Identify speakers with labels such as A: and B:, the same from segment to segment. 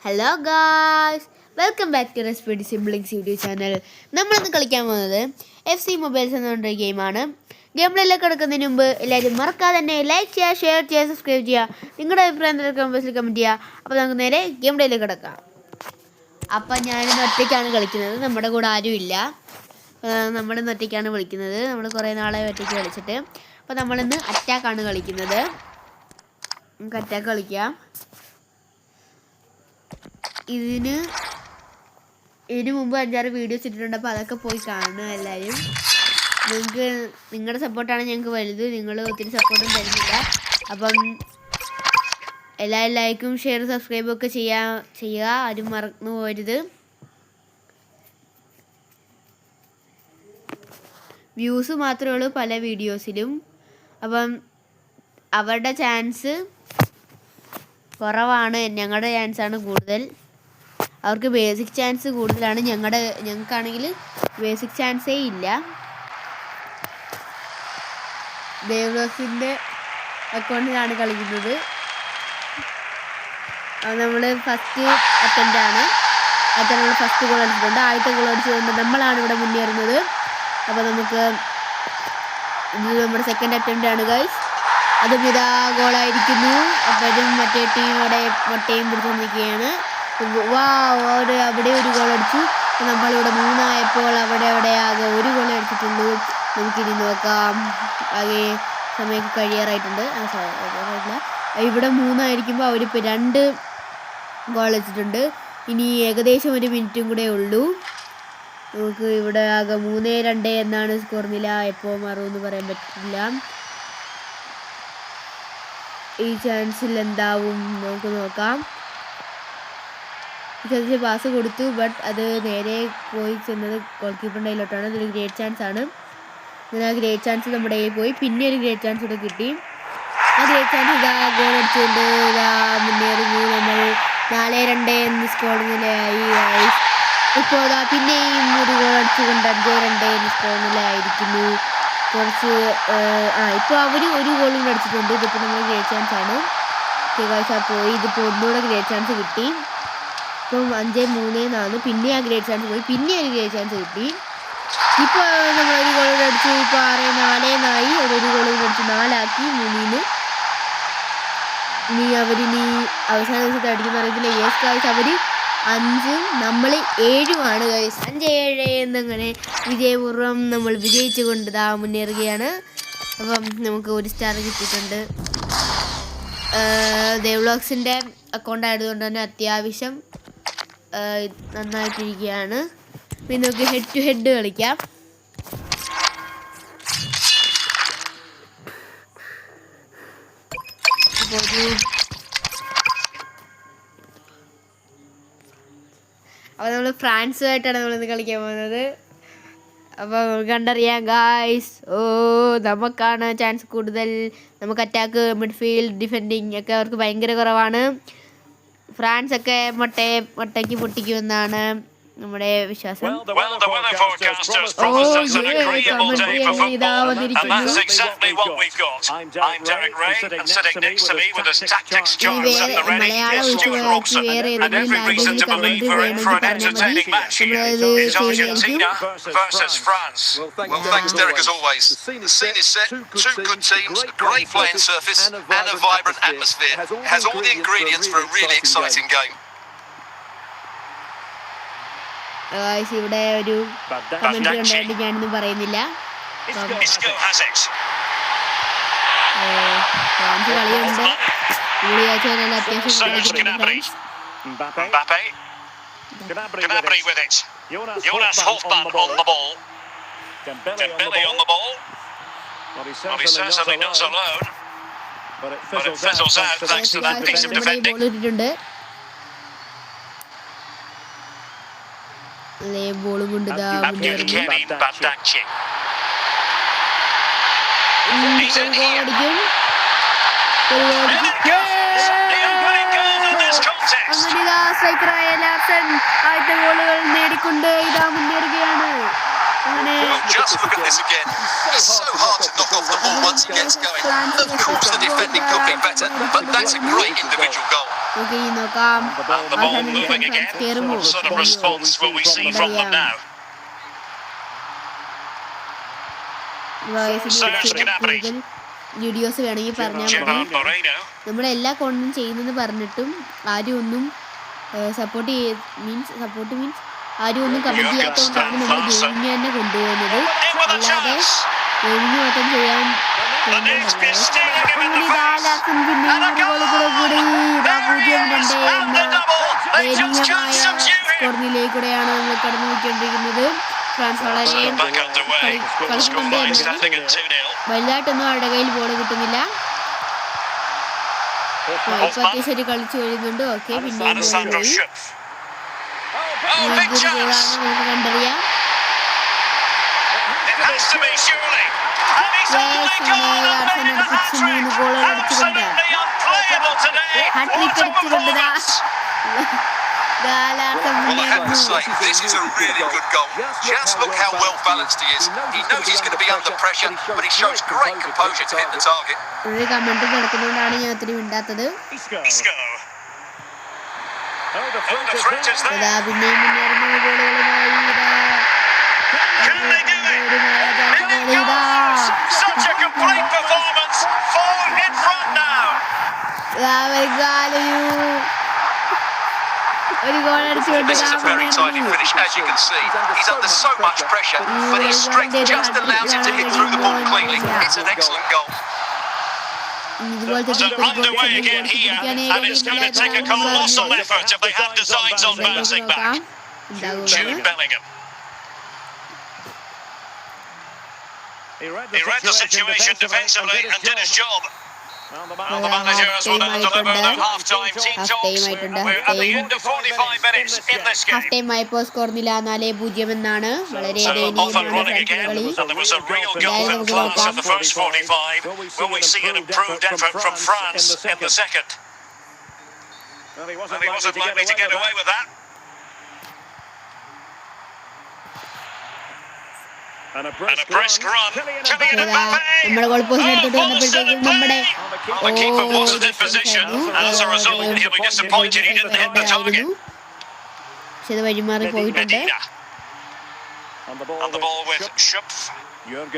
A: Hello guys, welcome back to Respect Siblings YouTube channel. നമ്മളിന്ന് കളിക്കാൻ പോകുന്നത് FC മൊബൈൽസ് എന്ന് പറഞ്ഞൊരു ഗെയിമാണ്. ഗെയിം പ്ലേയിലേക്ക് കിടക്കുന്നതിന് മുമ്പ് എല്ലാവരും മറക്കാതെ തന്നെ ലൈക്ക് ചെയ്യുക, ഷെയർ ചെയ്യുക, സബ്സ്ക്രൈബ് ചെയ്യുക. നിങ്ങളുടെ അഭിപ്രായം കമൻസിൽ കമൻറ്റ് ചെയ്യുക. അപ്പോൾ നമുക്ക് നേരെ ഗെയിം പ്ലേയിലേക്ക് കിടക്കാം. അപ്പം ഞാനിന്ന് ഒറ്റയ്ക്കാണ് കളിക്കുന്നത്, നമ്മുടെ കൂടെ ആരുമില്ല. നമ്മളിന്ന് ഒറ്റയ്ക്കാണ് വിളിക്കുന്നത്. നമ്മൾ കുറേ നാളെ ഒറ്റയ്ക്ക് കളിച്ചിട്ട്. അപ്പോൾ നമ്മളിന്ന് അറ്റാക്കാണ് കളിക്കുന്നത്. നമുക്ക് അറ്റാക്ക് കളിക്കാം. ഇതിനു മുമ്പ് 5-6 വീഡിയോസ് ഇട്ടിട്ടുണ്ട്. അപ്പോൾ അതൊക്കെ പോയി കാണുക എല്ലാവരും. നിങ്ങളുടെ സപ്പോർട്ടാണ് ഞങ്ങൾക്ക് വലുത്. നിങ്ങൾ ഒത്തിരി സപ്പോർട്ടും തരുന്നില്ല. അപ്പം എല്ലാവരും ലൈക്കും ഷെയറും സബ്സ്ക്രൈബും ഒക്കെ ചെയ്യുക. ആരും മറന്നു പോരുത്. വ്യൂസ് മാത്രമേ ഉള്ളൂ പല വീഡിയോസിലും. അപ്പം അവരുടെ ചാൻസ് കുറവാണ്, ഞങ്ങളുടെ ചാൻസാണ് കൂടുതൽ. അവർക്ക് ബേസിക് ചാൻസ് കൂടുതലാണ്. ഞങ്ങൾക്കാണെങ്കിൽ ബേസിക് ചാൻസേ ഇല്ല. ദേവ്ലോസിൻ്റെ അക്കൗണ്ടിലാണ് കളിക്കുന്നത്. നമ്മൾ ഫസ്റ്റ് അറ്റംപ്റ്റാണ്. അത് നമ്മൾ ഫസ്റ്റ് ഗോൾ അടിച്ചിട്ടുണ്ട്. ആദ്യത്തെ ഗോൾ അടിച്ചുകൊണ്ട് നമ്മളാണ് ഇവിടെ മുന്നേറുന്നത്. അപ്പോൾ നമുക്ക് ഇത് നമ്മുടെ സെക്കൻഡ് അറ്റംപ്റ്റാണ് ഗൈസ്. അതും ഇതാ ഗോളായിരിക്കുന്നു. അപ്പോഴും മറ്റേ ടീമോടെ മുട്ടയും പിടിച്ചുകൊണ്ടിരിക്കുകയാണ്. അവിടെ ഒരു ഗോൾ അടിച്ചു. നമ്മളിവിടെ 3 ആയപ്പോൾ അവിടെ ആകെ ഒരു ഗോൾ അടിച്ചിട്ടുള്ളൂ. നമുക്കിനി നോക്കാം. ആകെ സമയമൊക്കെ കഴിയാറായിട്ടുണ്ട്. ഇവിടെ 3 ആയിരിക്കുമ്പോൾ അവരിപ്പോൾ 2 ഗോൾ അടിച്ചിട്ടുണ്ട്. ഇനി ഏകദേശം 1 മിനിറ്റും കൂടെ ഉള്ളൂ. നമുക്ക് ഇവിടെ ആകെ 3-2 എന്നാണ് സ്കോർ നില. എപ്പോൾ മാറുമെന്ന് പറയാൻ പറ്റില്ല. ഈ ചാൻസിൽ എന്താവും നമുക്ക് നോക്കാം. ചെറിയ പാസ് കൊടുത്തു, ബട്ട് അത് നേരെ പോയി ചെന്നത് ഗോൾ കീപ്പറിൻ്റെ കയ്യിലോട്ടാണ്. അതൊരു ഗ്രേറ്റ് ചാൻസ് ആണ്. അങ്ങനെ ആ ഗ്രേറ്റ് ചാൻസ് നമ്മുടെ കയ്യിൽ പോയി. പിന്നെ ഒരു ഗ്രേറ്റ് ചാൻസ് കൂടെ കിട്ടി. ആ ഗ്രേറ്റ് ചാൻസ് ഇതാ ഗോൾ അടിച്ചുകൊണ്ട് ഇതാ മുന്നേറുന്നു. നമ്മൾ 4-2 എന്ന് സ്കോർ നിലയായി. ഇപ്പോൾ ഇതാ പിന്നെയും ഒരു ഗോൾ അടിച്ചുകൊണ്ട് 5-2 എന്ന് സ്കോർ നിലയായിരിക്കുന്നു. കുറച്ച് ഇപ്പോൾ അവർ ഒരു ഗോളും കൂടെ അടിച്ചിട്ടുണ്ട്. ഇതിപ്പോൾ നമ്മൾ ഗ്രേറ്റ് ചാൻസ് ആണ്. പോയി ഇതിപ്പോൾ ഒന്നുകൂടെ ഗ്രേറ്റ് ചാൻസ് കിട്ടി. ഇപ്പം 5-3 പിന്നെ ആ ഗ്രേറ്റ് ചാൻസ് പോയി. പിന്നെ ഒരു ഗ്രേറ്റ് ചാൻസ് കിട്ടി. ഇപ്പോൾ നമ്മളൊരു ഗോൾ അടിച്ചു. ഇപ്പോൾ 6-4 ഒരു ഗോൾ അടിച്ച് 4 3-ന്. ഇനി അവരിനി അവസാന ദിവസത്തെ അടിക്കുന്ന അറിയത്തില്ല. യെസ് ഗൈസ്, അവർ 5 നമ്മൾ 7 ഗൈസ്. 5-7 എന്നങ്ങനെ വിജയപൂർവ്വം നമ്മൾ വിജയിച്ചു കൊണ്ട് മുന്നേറുകയാണ്. അപ്പം നമുക്ക് 1 സ്റ്റാർ കിട്ടിയിട്ടുണ്ട്. ദേവ്ലോഗ്സിൻ്റെ അക്കൗണ്ട് ആയതുകൊണ്ട് തന്നെ അത്യാവശ്യം നന്നായിട്ടിരിക്കുകയാണ്. പിന്നെ നമുക്ക് ഹെഡ് ടു ഹെഡ് കളിക്കാം. അപ്പോൾ നമ്മൾ ഫ്രാൻസുമായിട്ടാണ് നമ്മളിന്ന് കളിക്കാൻ പോകുന്നത്. അപ്പോൾ കണ്ടറിയാം ഗായ്സ്. നമുക്കാണ് ചാൻസ് കൂടുതൽ. നമുക്ക് അറ്റാക്ക്, മിഡ്ഫീൽഡ്, ഡിഫെൻഡിങ് ഒക്കെ അവർക്ക് ഭയങ്കര കുറവാണ്. ഫ്രാൻസ് ഒക്കെ മുട്ടയ്ക്ക് പൊട്ടിക്കുമെന്നാണ് നമ്മുടെ വിശ്വാസം. ഇതാ വന്നിരിക്കുന്നു. മലയാളം ഒഴിച്ച് വേറെ ഏതെങ്കിലും ലാംഗ്വേജിൽ കമന്റ് വേണമെങ്കിൽ പറഞ്ഞാൽ മതി. നമ്മളത് ചെയ്യുന്നതായിരിക്കും.
B: Thanks, Derek, as always. The scene is set, 2 good teams, a great playing surface, and a vibrant atmosphere. It has all the ingredients for a really exciting game.
A: ഇവിടെ ഒരു കമന്റ് കണ്ടായിട്ട് ഞാനൊന്നും പറയുന്നില്ല. ഫ്രാൻസ് കളിയുണ്ട്. ഇവിടെ അത്യാവശ്യം
C: Jonas Hofmann on the ball. Dembele on the ball. Well, he certainly does alone. But it fizzles out thanks to that piece of defending.
A: ബോളും കൊണ്ട് സ്ട്രൈക്കറായ Larsen ആദ്യത്തെ ഗോളുകൾ നേടിക്കൊണ്ട് ഇതാ മുന്നേറുകയാണ്.
B: Well, just look at this again. It's so hard to knock off the ball once it gets going. Of course, the defending could be better, but that's a great individual goal.
A: നമുക്ക് ഈ നോക്കാം
C: And the ball moving again. What sort of response will we see from them now?
A: Videos വേണമെങ്കിൽ പറഞ്ഞാൽ
C: Gerard
A: മതി.
C: Moreno.
A: നമ്മളെല്ലാ കോണ്ടും ചെയ്യുന്നെന്ന് പറഞ്ഞിട്ടും ആരും ഒന്നും സപ്പോർട്ട് മീൻസ് ആരും ഒന്നും കമന്റ് ചെയ്യാത്തതുകൊണ്ടാണ് നമ്മൾ ഗെയിമിന് തന്നെ കൊണ്ടുപോകുന്നത്. അല്ലാതെ ഗെയിമിന് മാത്രം ചെയ്യാൻ സ്കോറിനിലേക്കൂടെയാണ് നമ്മൾ കടന്നു പോയിക്കൊണ്ടിരിക്കുന്നത്. ഫ്രാൻസ് വളരെ വലുതായിട്ടൊന്നും അവരുടെ കയ്യിൽ ബോൾ കിട്ടുന്നില്ല. ഇപ്പൊ അത്യാവശ്യം കളിച്ചു വരുന്നുണ്ട്. ഓക്കെ, പിന്നെ ഗോളാണ് നമുക്ക് കണ്ടറിയാം. മൂന്ന് ഗോളുകൾ അടിച്ചുകൊണ്ട് ഹാട്രിക് അടിച്ചുകൊണ്ട്
B: Well, I have to say, this is a really good goal. Just look how well balanced he is. He knows he's going to be under pressure, but he shows great composure to hit the target.
A: ഒരു comment നടക്കുന്നതുകൊണ്ടാണ് ഞാൻ ഒത്തിരി മിണ്ടാത്തത്. അതാ പിന്നെയും മുന്നേറുന്ന ഗോളുകളുമായി ഒരു goal അടിച്ചുകൊണ്ട്
B: This is a very tidy finish, as you can see. He's under so much pressure, but his strength just allows him to hit through the ball cleanly. It's an excellent goal.
C: They're underway again here, and it's going to take a colossal effort if they have designs on bouncing back. Jude Bellingham. He read the situation defensively and did his job. Well, the manager has wanted to deliver their half-time team talks. We're at the end of 45 minutes in this game.
A: Half time ആയപ്പോൾ score നില 4-0 എന്നാണ്. വളരെ
C: So off and running again, and there was a real gulf in class in the first 45. Will we see an improved effort from France in the second? Well, he wasn't likely to get away with that. And a brisk run. Kylian Mbappe.
A: നമ്മുടെ goal പോസ്റ്റിന് അടുത്തോട്ട് വന്നപ്പോഴത്തേക്കും നമ്മുടെ
C: The keeper wasn't in position, and as a result, he'll be disappointed he didn't hit the target.
A: പക്ഷെ അത് വഴിമാറി പോയിട്ടുണ്ട്.
C: Medina. On the ball with Schupf.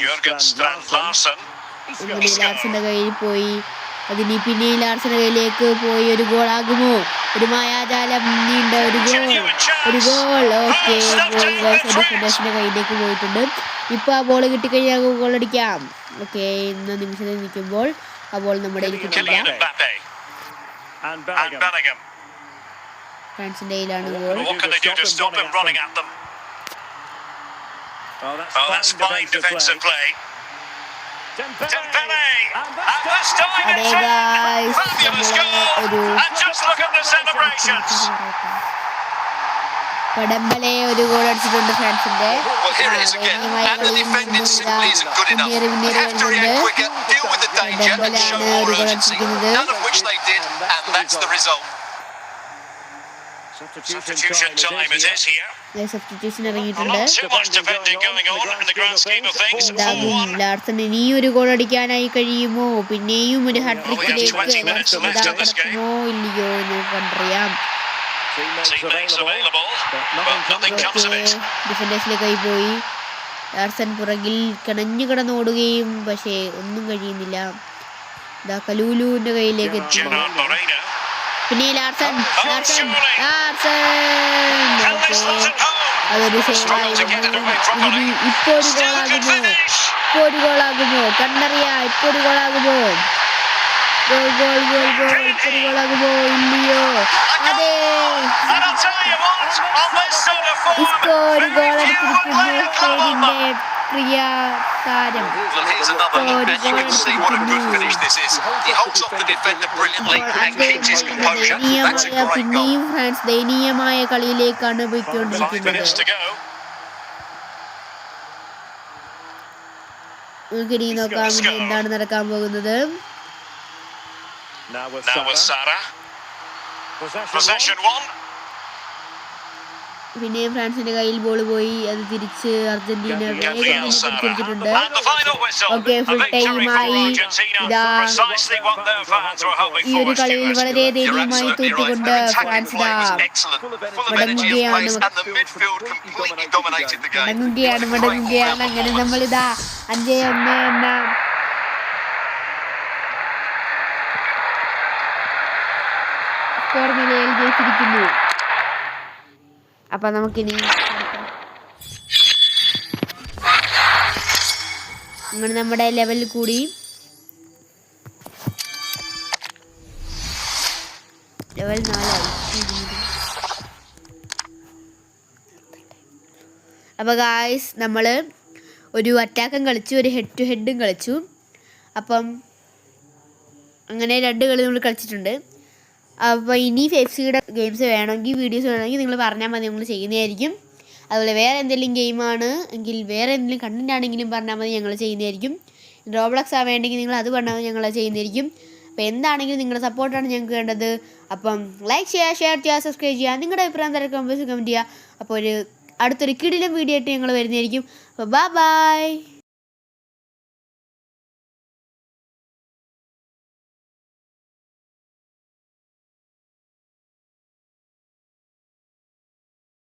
C: Jürgen Strand Larsen.
A: ലാർസന്റെ കയ്യിൽ പോയി. അതിന് പിന്നെ ലാർസന്റെ കയ്യിലേക്ക് പോയി. ഒരു ഗോൾ ആകുമോ? ഒരു മായാജാലം നീണ്ട ഒരു ഗോൾ. ഓക്കെ, ഡിഫൻഡേഴ്സിന്റെ കയ്യിലേക്ക് പോയിട്ടുണ്ട്. ഇപ്പൊ ആ ബോൾ കിട്ടിക്കഴിഞ്ഞാൽ ഗോൾ അടിക്കാം. ഓക്കെ, ഇന്ന നിമിഷത്തിൽ നിൽക്കുമ്പോൾ ആ ബോൾ നമ്മുടെ ഫ്രാൻസിന്റെ കയ്യിലാണ് ഗോൾ. അതെ ഗായ്സ്, ഒരു കടമ്പലെ ഒരു ഗോൾ അടിച്ചിട്ടുണ്ട് ഫ്രാൻസിന്റെ. കടമ്പലാണ് ഒരു ഗോൾ അടിച്ചിരിക്കുന്നത്.
C: Substitution time it is here.
A: Substitution ഇറങ്ങിയിട്ടുണ്ട്.
C: Not too much defending going on in the grand scheme of things.
A: Larson ഇനിയും ഒരു ഗോൾ അടിക്കാനായി കഴിയുമോ? പിന്നെയും ഒരു ഹാട്രിക്കിലേക്ക് നടക്കുമോ ഇല്ലയോ എന്ന് കണ്ടറിയാം. ഡിഫൻഡേഴ്സിലേക്കായി പോയി. ലാർസൺ പുറകിൽ കിടന്നോടുകയും പക്ഷേ ഒന്നും കഴിയുന്നില്ല. കലൂലുവിന്റെ കയ്യിലേക്ക് എത്തി. പിന്നെ ലാർസൺ അതൊരു സേവായിരുന്നു. ഇപ്പൊ ഒരു ഗോളാകുമോ കണ്ടറിയാ. ഇപ്പൊ ഒരു ഗോളാകുമോ? ഇപ്പൊ ഒരു ഗോളാകുമോ ഇല്ലയോ? അതെ, ഇപ്പൊ ഒരു ഗോൾ അടിച്ചിരിക്കുന്നു സ്പെയിനിന്റെ പ്രിയ താരം. പിന്നെയും ഫ്രാൻസ് ദയനീയമായ കളിയിലേക്കാണ് പോയിക്കൊണ്ടിരിക്കുന്നത്. നമുക്ക് ഇനി നോക്കാം എന്താണ് നടക്കാൻ പോകുന്നത്.
C: Now with, Sarah. Possession one.
A: പിന്നെയും ഫ്രാൻസിന്റെ കയ്യിൽ ബോൾ പോയി. അത് തിരിച്ച് അർജന്റീന വേഗം തിരിച്ചിട്ടുണ്ട്. ഓക്കെ, ഫുൾ ടൈമായി. ഇതാ ഈ ഒരു കളിയിൽ വളരെ ദയനീയമായി തോറ്റുകൊണ്ട് ഫ്രാൻസ് മടങ്ങുകയാണ്. അങ്ങനെ നമ്മളിതാ 5-1 എന്ന സ്കോർ നിലയിൽ ജയിച്ചിരിക്കുന്നു. അപ്പൊ നമുക്കിനി അങ്ങനെ നമ്മുടെ ലെവലിൽ കൂടി ലെവൽ 4 അപ്പോൾ ഗായ്സ് നമ്മൾ ഒരു അറ്റാക്കും കളിച്ചു, ഒരു ഹെഡ് ടു ഹെഡും കളിച്ചു. അപ്പം അങ്ങനെ 2 കളി നമ്മൾ കളിച്ചിട്ടുണ്ട്. അപ്പോൾ ഇനി ഫെഫ്സിയുടെ ഗെയിംസ് വേണമെങ്കിൽ വീഡിയോസ് വേണമെങ്കിൽ നിങ്ങൾ പറഞ്ഞാൽ മതി, നമ്മൾ ചെയ്യുന്നതായിരിക്കും. അതുപോലെ വേറെ എന്തെങ്കിലും ഗെയിമാണ് എങ്കിൽ വേറെ എന്തെങ്കിലും കണ്ടന്റ് ആണെങ്കിലും പറഞ്ഞാൽ മതി, ഞങ്ങൾ ചെയ്യുന്നതായിരിക്കും. റോബ്ലക്സ് വേണ്ടെങ്കിൽ നിങ്ങൾ അത് പറഞ്ഞാൽ മതി, ഞങ്ങൾ ചെയ്യുന്നതായിരിക്കും. അപ്പോൾ എന്താണെങ്കിലും നിങ്ങളുടെ സപ്പോർട്ടാണ് ഞങ്ങൾക്ക് വേണ്ടത്. അപ്പം ലൈക്ക് ചെയ്യുക, ഷെയർ ചെയ്യുക, സബ്സ്ക്രൈബ് ചെയ്യുക, നിങ്ങളുടെ അഭിപ്രായം തരക്ക് കമൻറ്റ് ചെയ്യുക. അപ്പോൾ അടുത്തൊരു കിടിലം വീഡിയോ ആയിട്ട് ഞങ്ങൾ വരുന്നതായിരിക്കും. അപ്പോൾ ബൈ.